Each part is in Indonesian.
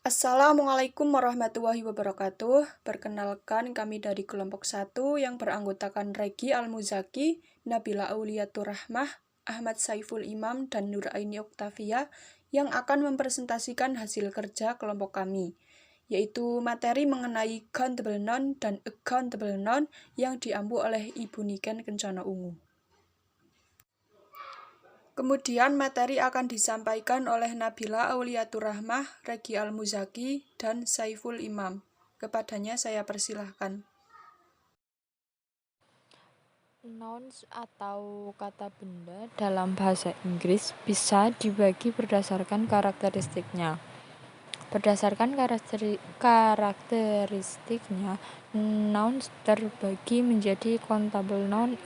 Assalamualaikum warahmatullahi wabarakatuh. Perkenalkan kami dari kelompok 1 yang beranggotakan Regi Al-Muzaki, Nabila Auliatur Rahmah, Ahmad Saiful Imam, dan Nuraini Oktavia yang akan mempresentasikan hasil kerja kelompok kami, yaitu materi mengenai countable noun dan accountable noun yang diampu oleh Ibu Niken Kencana Ungu. Kemudian materi akan disampaikan oleh Nabila Auliatur Rahmah, Regi Al-Muzaki, dan Saiful Imam. Kepadanya saya persilahkan. Nouns atau kata benda dalam bahasa Inggris bisa dibagi berdasarkan karakteristiknya. Berdasarkan karakteristiknya, nouns terbagi menjadi countable noun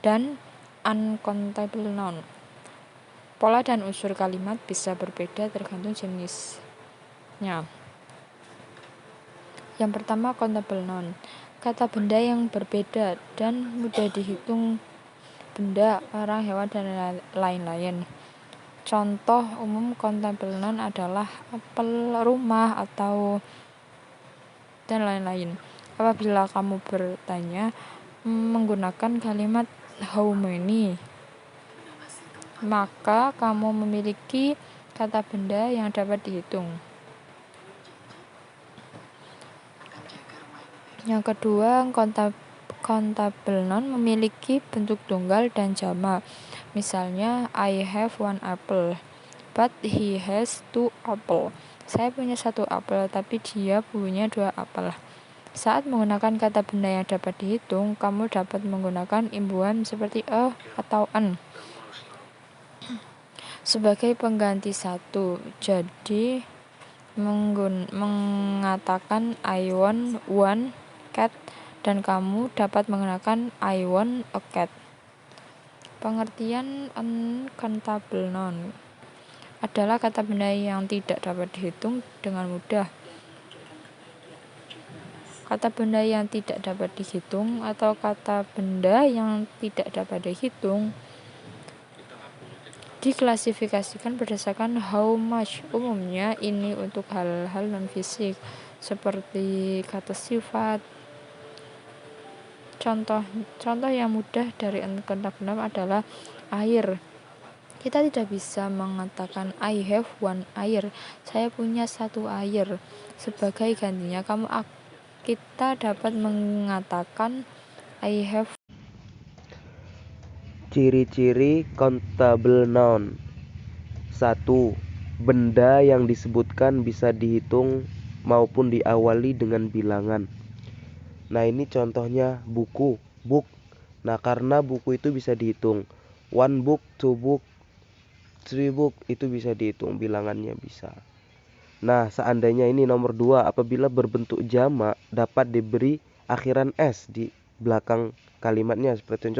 dan uncountable noun. Pola dan unsur kalimat bisa berbeda tergantung jenisnya. Yang pertama, countable noun. Kata benda yang berbeda dan mudah dihitung, benda, orang, hewan, dan lain-lain. Contoh umum countable noun adalah apel, rumah, atau dan lain-lain. Apabila kamu bertanya menggunakan kalimat how many, maka kamu memiliki kata benda yang dapat dihitung. Yang kedua, countable noun memiliki bentuk tunggal dan jamak. Misalnya, I have one apple, but he has two apple. Saya punya satu apel, tapi dia punya dua apel. Saat menggunakan kata benda yang dapat dihitung, kamu dapat menggunakan imbuhan seperti a atau an sebagai pengganti satu. Jadi, mengatakan I want one cat, dan kamu dapat menggunakan I want a cat. Pengertian uncountable noun adalah kata benda yang tidak dapat dihitung dengan mudah. Kata benda yang tidak dapat dihitung atau kata benda yang tidak dapat dihitung diklasifikasikan berdasarkan how much. Umumnya ini untuk hal-hal non-fisik seperti kata sifat. Contoh yang mudah dari uncountable noun adalah air. Kita tidak bisa mengatakan I have one air, saya punya satu air. Sebagai gantinya kita dapat mengatakan I have. Ciri-ciri countable noun. 1. Benda yang disebutkan bisa dihitung maupun diawali dengan bilangan. Nah, ini contohnya buku, book. Nah, karena buku itu bisa dihitung. One book, two book, three book, itu bisa dihitung, bilangannya bisa. Nah, seandainya ini nomor 2, apabila berbentuk jamak dapat diberi akhiran s di belakang kalimatnya. Seperti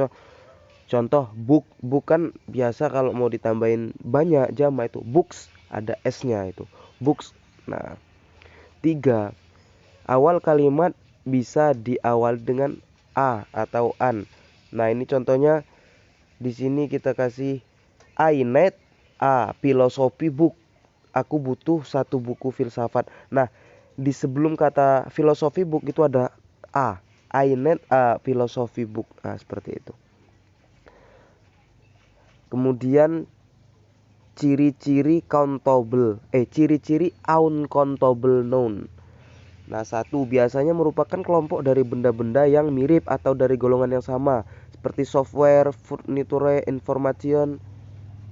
contoh book, bukan biasa kalau mau ditambahin banyak jamak itu books, ada s-nya itu books. Nah, 3, awal kalimat bisa diawali dengan a atau an. Nah, ini contohnya di sini kita kasih I need a philosophy book. Aku butuh satu buku filsafat. Nah, di sebelum kata philosophy book itu ada a. I need a philosophy book. Nah, seperti itu. Kemudian ciri-ciri ciri-ciri uncountable noun. Nah, 1, biasanya merupakan kelompok dari benda-benda yang mirip atau dari golongan yang sama, seperti software, furniture, information,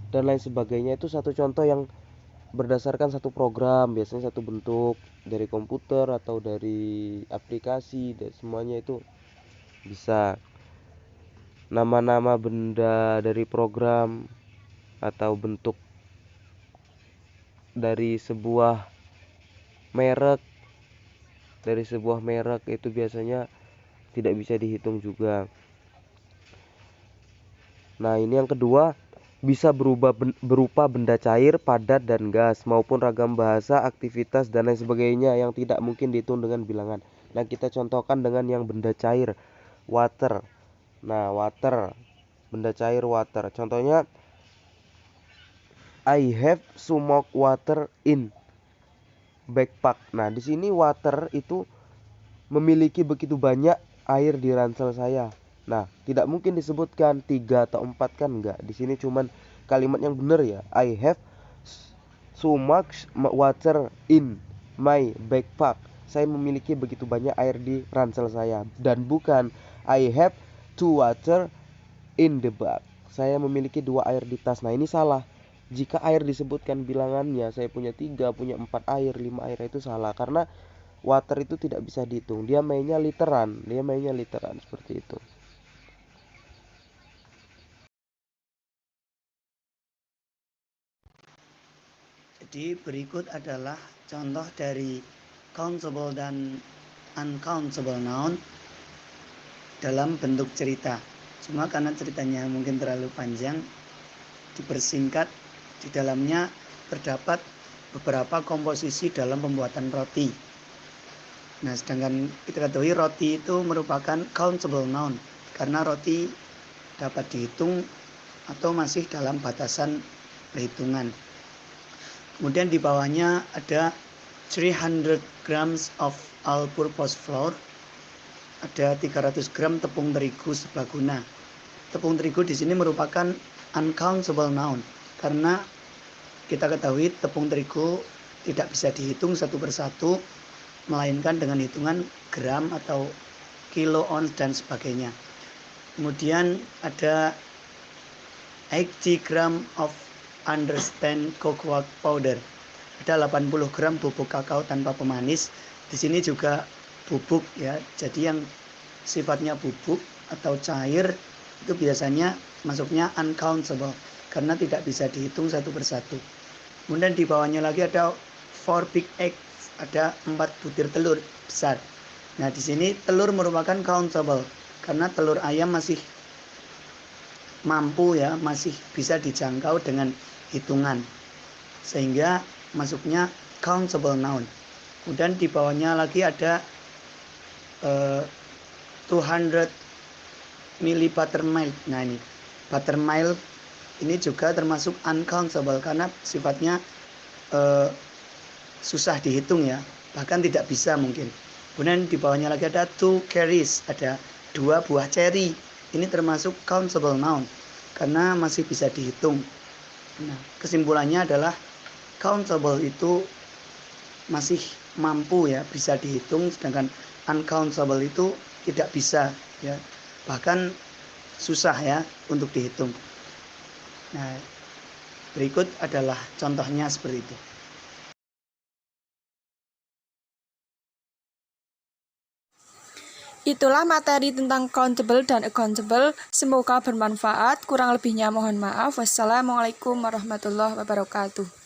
dan lain sebagainya. Itu satu contoh yang berdasarkan satu program, biasanya satu bentuk dari komputer atau dari aplikasi, dan semuanya itu bisa. Nama-nama benda dari program atau bentuk dari sebuah merek itu biasanya tidak bisa dihitung juga. Nah, ini yang kedua, bisa berupa benda cair, padat, dan gas, maupun ragam bahasa, aktivitas, dan lain sebagainya yang tidak mungkin dihitung dengan bilangan. Nah, kita contohkan dengan yang benda cair, water. Nah, water, benda cair water. Contohnya, I have smoke water in. backpack. Nah, di sini water itu memiliki begitu banyak air di ransel saya. Nah, tidak mungkin disebutkan 3 atau 4 kan enggak. Di sini cuman kalimat yang benar ya. I have so much water in my backpack. Saya memiliki begitu banyak air di ransel saya, dan bukan I have 2 water in the bag. Saya memiliki 2 air di tas. Nah, ini salah. Jika air disebutkan bilangannya, saya punya 3, punya 4 air, 5 air, itu salah. Karena water itu tidak bisa dihitung. Dia mainnya literan seperti itu. Jadi berikut adalah contoh dari countable dan uncountable noun dalam bentuk cerita. Cuma karena ceritanya mungkin terlalu panjang, dipersingkat. Di dalamnya terdapat beberapa komposisi dalam pembuatan roti. Nah, sedangkan kita ketahui roti itu merupakan countable noun karena roti dapat dihitung atau masih dalam batasan perhitungan. Kemudian di bawahnya ada 300 grams of all-purpose flour. Ada 300 gram tepung terigu serbaguna. Tepung terigu di sini merupakan uncountable noun karena kita ketahui tepung terigu tidak bisa dihitung satu persatu, melainkan dengan hitungan gram atau kilo, ons, dan sebagainya. Kemudian ada 80 gram of understand cocoa powder. Ada 80 gram bubuk kakao tanpa pemanis. Di sini juga bubuk ya. Jadi yang sifatnya bubuk atau cair itu biasanya masuknya uncountable karena tidak bisa dihitung satu persatu. Kemudian di bawahnya lagi ada 4 big eggs, ada 4 butir telur besar. Nah, di sini telur merupakan countable karena telur ayam masih mampu ya, masih bisa dijangkau dengan hitungan, sehingga masuknya countable noun. Kemudian di bawahnya lagi ada 200 ml buttermilk. Nah, ini buttermilk ini juga termasuk uncountable karena sifatnya susah dihitung ya, bahkan tidak bisa mungkin. Kemudian di bawahnya lagi ada 2 cherries, ada 2 buah cherry. Ini termasuk countable noun karena masih bisa dihitung. Nah, kesimpulannya adalah countable itu masih mampu ya, bisa dihitung, sedangkan uncountable itu tidak bisa ya, bahkan susah ya untuk dihitung. Nah, berikut adalah contohnya seperti itu. Itulah materi tentang countable dan accountable. Semoga bermanfaat. Kurang lebihnya mohon maaf. Wassalamualaikum warahmatullahi wabarakatuh.